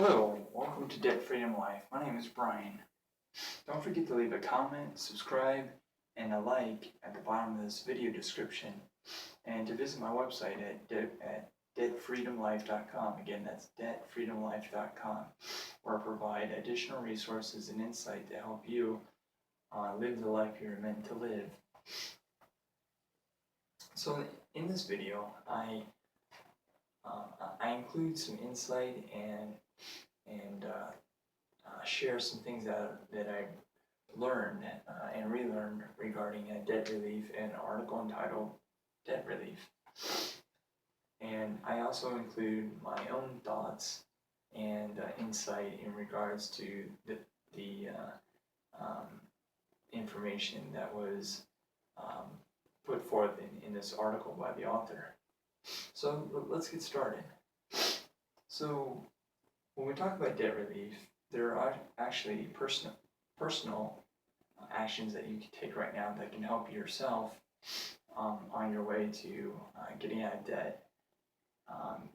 Hello, welcome to Debt Freedom Life. My name is Brian. Don't forget to leave a comment, subscribe, and a like at the bottom of this video description, and to visit my website at debtfreedomlife.com. Again, that's debtfreedomlife.com, where I provide additional resources and insight to help you live the life you're meant to live. So in this video, I include some insight and share some things that I learned and relearned regarding debt relief in an article entitled Debt Relief. And I also include my own thoughts and insight in regards to the information that was put forth in this article by the author. So let's get started. So when we talk about debt relief, there are actually personal actions that you can take right now that can help yourself on your way to getting out of debt.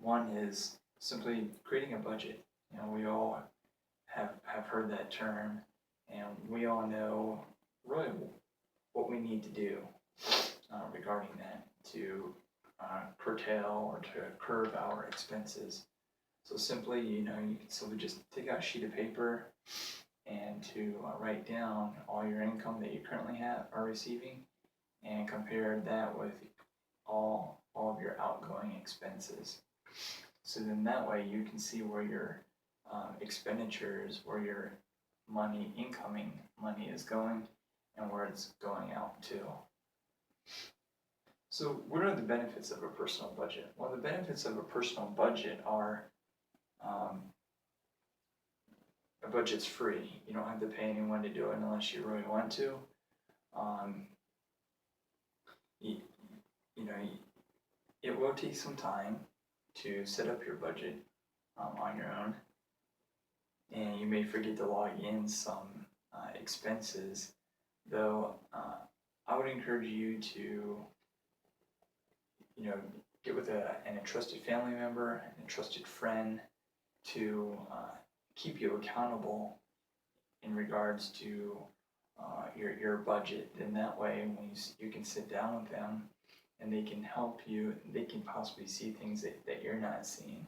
One is simply creating a budget. You know, we all have heard that term, and we all know really what we need to do regarding that to curtail or to curb our expenses. So simply, you can simply just take out a sheet of paper and to write down all your income that you currently are receiving, and compare that with all of your outgoing expenses. So then that way you can see where your expenditures, where your incoming money is going, and where it's going out to. So what are the benefits of a personal budget? Well, the benefits of a personal budget are a budget's free. You don't have to pay anyone to do it unless you really want to. It will take some time to set up your budget on your own, and you may forget to log in some expenses, though I would encourage you to get with a trusted family member and a trusted friend to keep you accountable in regards to your budget. And that way, when you can sit down with them and they can help you, they can possibly see things that you're not seeing,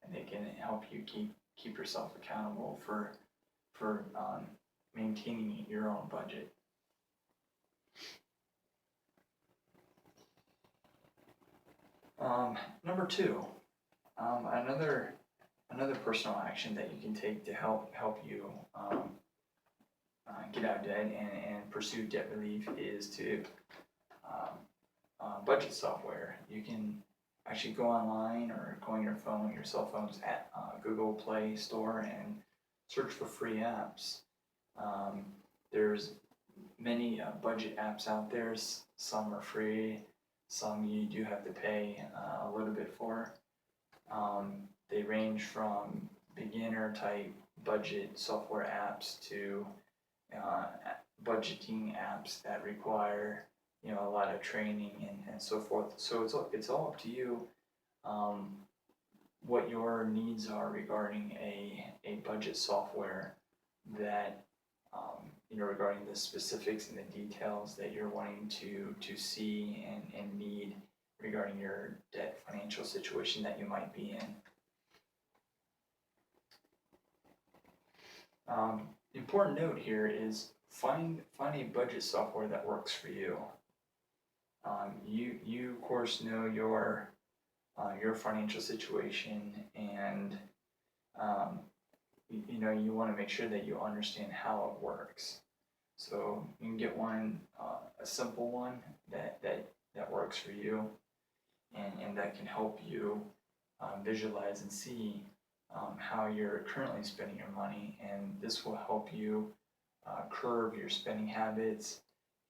and they can help you keep yourself accountable for maintaining your own budget. Number two, another personal action that you can take to help you get out of debt and pursue debt relief is to budget software. You can actually go online or go on your phone, your cell phone's at Google Play Store, and search for free apps. There's many budget apps out there. Some are free, some you do have to pay a little bit for. They range from beginner type budget software apps to budgeting apps that require a lot of training and so forth. So it's all up to you what your needs are regarding a budget software that regarding the specifics and the details that you're wanting to see and need regarding your debt financial situation that you might be in. Important note here is find a budget software that works for you. You of course know your financial situation, and you want to make sure that you understand how it works. So you can get one, a simple one that works for you, and that can help you visualize and see how you're currently spending your money, and this will help you curb your spending habits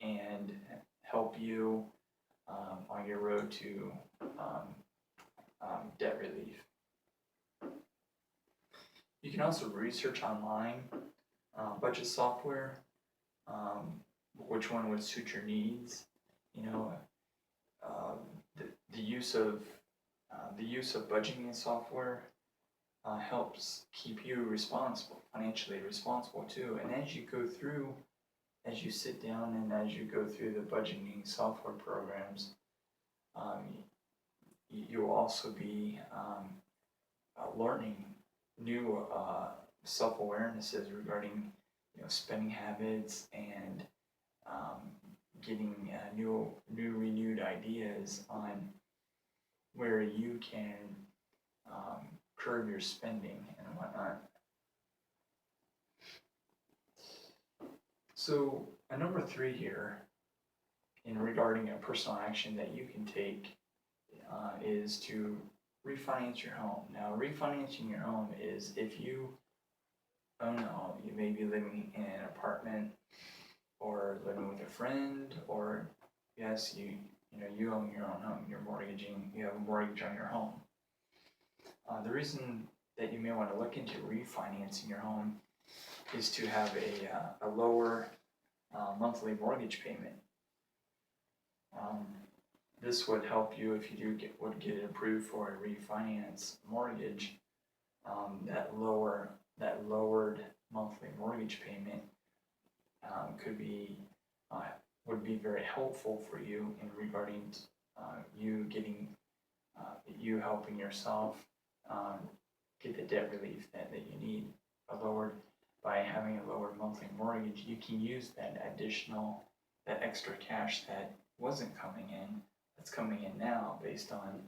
and help you on your road to debt relief. You can also research online budget software, which one would suit your needs. The use of budgeting software helps keep you responsible, financially responsible too. And as you go through, as you sit down and as you go through the budgeting software programs, you'll also be learning new self-awarenesses regarding spending habits and getting new renewed ideas on where you can curb your spending and whatnot. So number 3 here, in regarding a personal action that you can take, is to refinance your home. Now, refinancing your home is if you own a home, you may be living in an apartment or living with a friend, or yes, you own your own home. You have a mortgage on your home. The reason that you may want to look into refinancing your home is to have a lower monthly mortgage payment. This would help you if you would get it approved for a refinance mortgage. That lowered monthly mortgage payment would be very helpful for you in regarding you helping yourself get the debt relief that you need. By having a lower monthly mortgage, you can use that extra cash that wasn't coming in, that's coming in now based on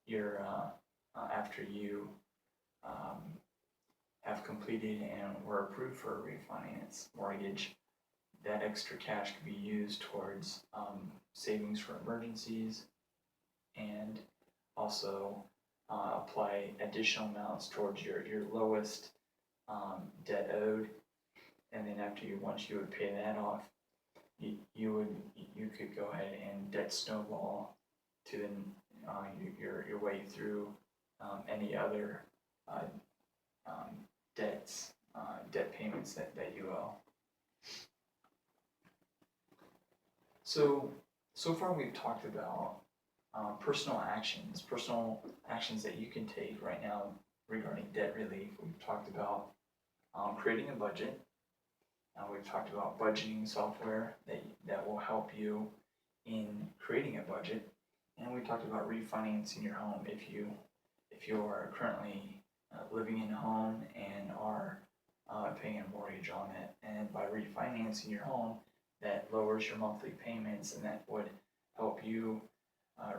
your after you have completed and were approved for a refinance mortgage. That extra cash can be used towards savings for emergencies, and also apply additional amounts towards your lowest debt owed. And then once you would pay that off, you could go ahead and debt snowball to your way through any other debt payments that you owe. So far we've talked about personal actions that you can take right now regarding debt relief. We've talked about creating a budget. We've talked about budgeting software that will help you in creating a budget, and we talked about refinancing your home if you are currently living in a home and are paying a mortgage on it. And by refinancing your home, that lowers your monthly payments, and that would help you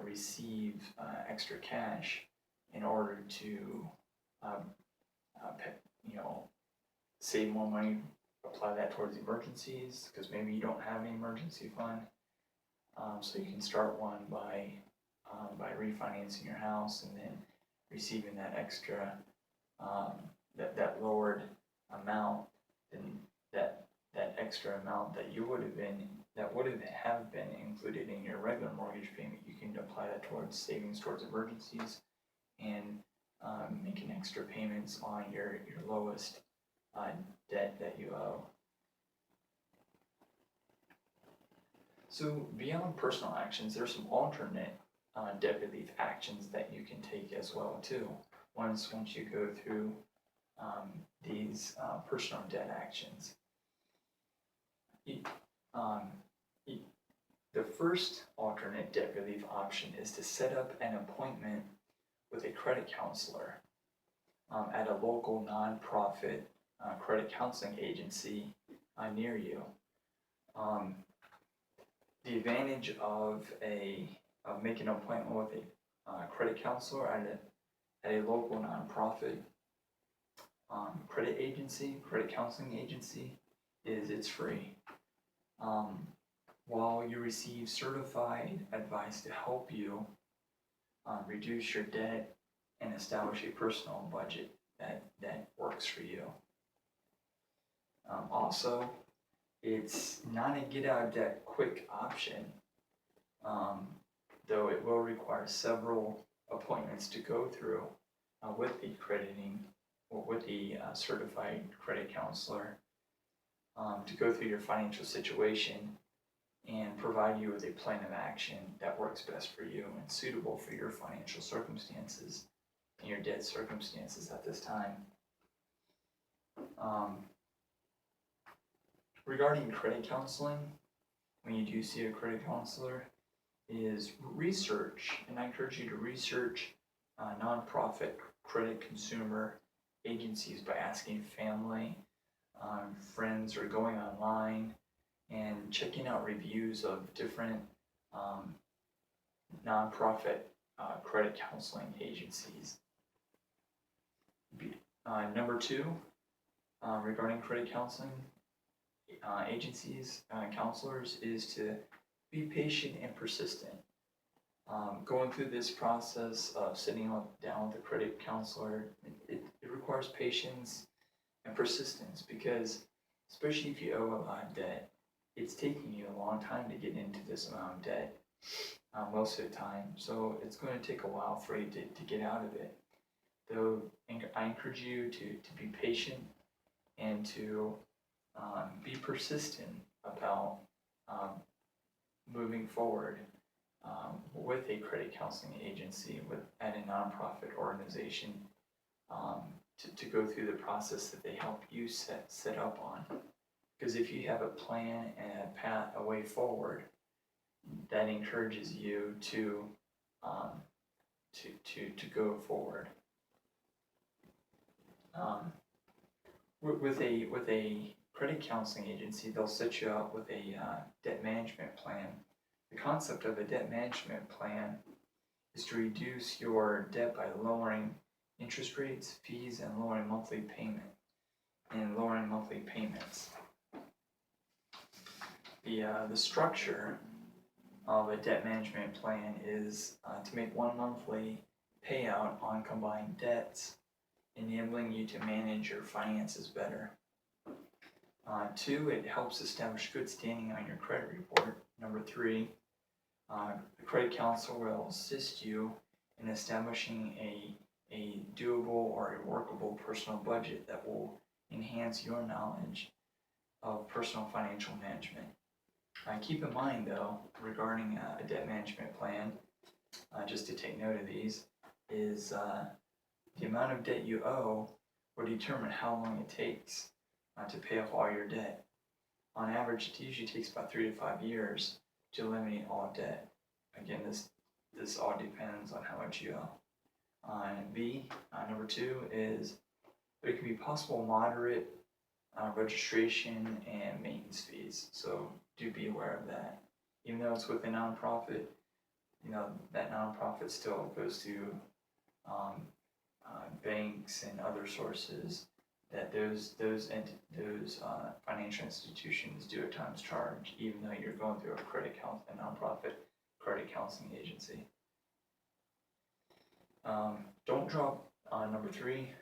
receive extra cash in order to save more money, apply that towards emergencies, because maybe you don't have an emergency fund. So you can start one by refinancing your house and then receiving that extra that lowered amount, and that extra amount that would have been included in your regular mortgage payment, you can apply that towards savings towards emergencies and making extra payments on your lowest debt that you owe. So beyond personal actions, there's some alternate debt relief actions that you can take as well too. Once you go through these personal debt actions, the first alternate debt relief option is to set up an appointment with a credit counselor at a local nonprofit credit counseling agency near you. The advantage of making an appointment with a credit counselor at a local nonprofit credit counseling agency is it's free. While you receive certified advice to help you reduce your debt and establish a personal budget that works for you. Also, it's not a get out of debt quick option, though it will require several appointments to go through with the certified credit counselor to go through your financial situation and provide you with a plan of action that works best for you and suitable for your financial circumstances. in your debt circumstances at this time. Regarding credit counseling, when you do see a credit counselor, is research, and I encourage you to research nonprofit credit consumer agencies by asking family, friends, or going online and checking out reviews of different nonprofit credit counseling agencies. Number two, regarding credit counseling agencies, counselors, is to be patient and persistent. Going through this process of sitting down with a credit counselor, it requires patience and persistence, because especially if you owe a lot of debt, it's taking you a long time to get into this amount of debt most of the time. So it's going to take a while for you to get out of it. Though I encourage you to be patient and to be persistent about moving forward with a credit counseling agency, at a nonprofit organization, to go through the process that they help you set up on. Because if you have a plan and a path, a way forward, that encourages you to go forward. With a credit counseling agency, they'll set you up with a debt management plan. The concept of a debt management plan is to reduce your debt by lowering interest rates, fees, and lowering monthly payments. The structure of a debt management plan is to make one monthly payout on combined debts, enabling you to manage your finances better. Two, it helps establish good standing on your credit report. Number three, the credit counselor will assist you in establishing a doable or a workable personal budget that will enhance your knowledge of personal financial management. Keep in mind, though, regarding a debt management plan, just to take note of these, is the amount of debt you owe will determine how long it takes to pay off all your debt. On average, it usually takes about 3 to 5 years to eliminate all debt. Again, this all depends on how much you owe. Number two, is there can be possible moderate registration and maintenance fees. So do be aware of that. Even though it's with a nonprofit, that nonprofit still goes to banks and other sources that those financial institutions do at times charge, even though you're going through a nonprofit credit counseling agency. Don't drop number three.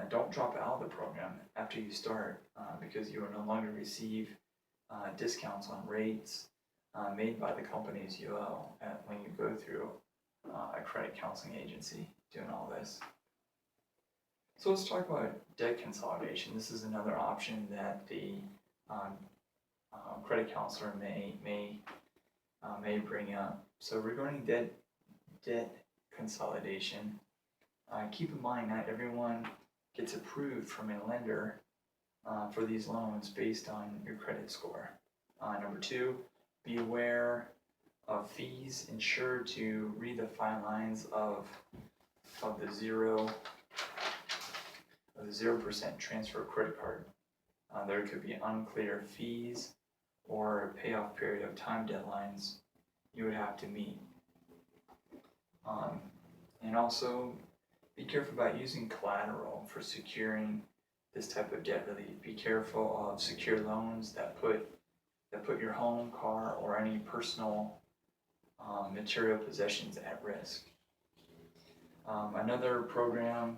Don't drop out of the program after you start, because you will no longer receive discounts on rates made by the companies you owe when you go through a credit counseling agency doing all this. So let's talk about debt consolidation. This is another option that the credit counselor may bring up. So regarding debt consolidation, keep in mind not everyone gets approved from a lender for these loans based on your credit score. Number two, be aware of fees. Ensure to read the fine lines of the 0% transfer credit card. There could be unclear fees or payoff period of time deadlines you would have to meet. And also, be careful about using collateral for securing this type of debt relief. Be careful of secure loans that put your home, car, or any personal material possessions at risk. Another program,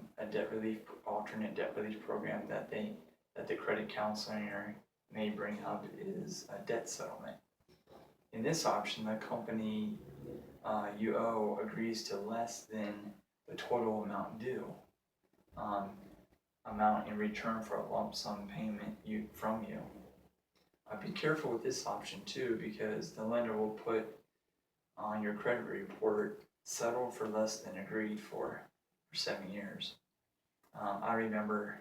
alternate debt relief program that the credit counselor may bring up is a debt settlement. In this option, the company you owe agrees to less than the total amount due in return for a lump sum payment from you. Be careful with this option too, because the lender will put on your credit report settled for less than agreed for. for 7 years. I remember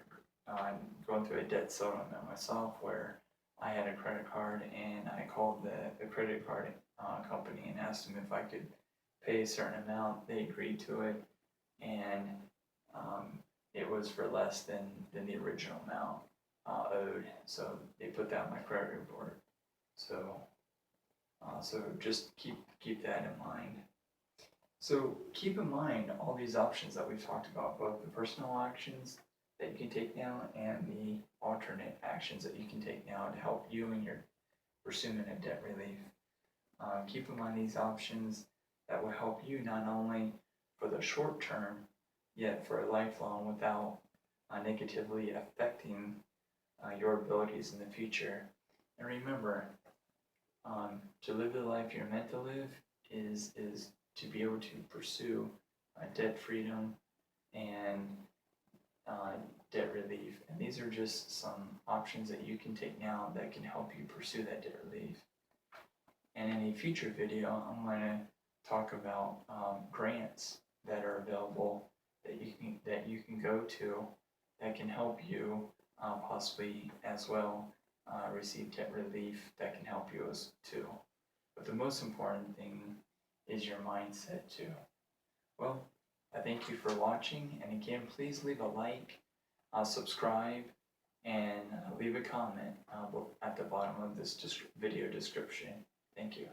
going through a debt settlement myself where I had a credit card and I called the credit card company and asked them if I could pay a certain amount. They agreed to it, and it was for less than the original amount owed. So they put that on my credit report. So just keep that in mind. So keep in mind all these options that we've talked about, both the personal actions that you can take now and the alternate actions that you can take now to help you in your pursuit of debt relief. Keep in mind these options that will help you not only for the short term, yet for a lifelong without negatively affecting your abilities in the future. And remember, to live the life you're meant to live is to be able to pursue debt freedom and debt relief. And these are just some options that you can take now that can help you pursue that debt relief. And in a future video, I'm going to talk about grants that are available that you can go to that can help you possibly as well receive debt relief that can help you as too. But the most important thing is your mindset too. Well, I thank you for watching, and again, please leave a like, subscribe, and leave a comment at the bottom of this video description. Thank you.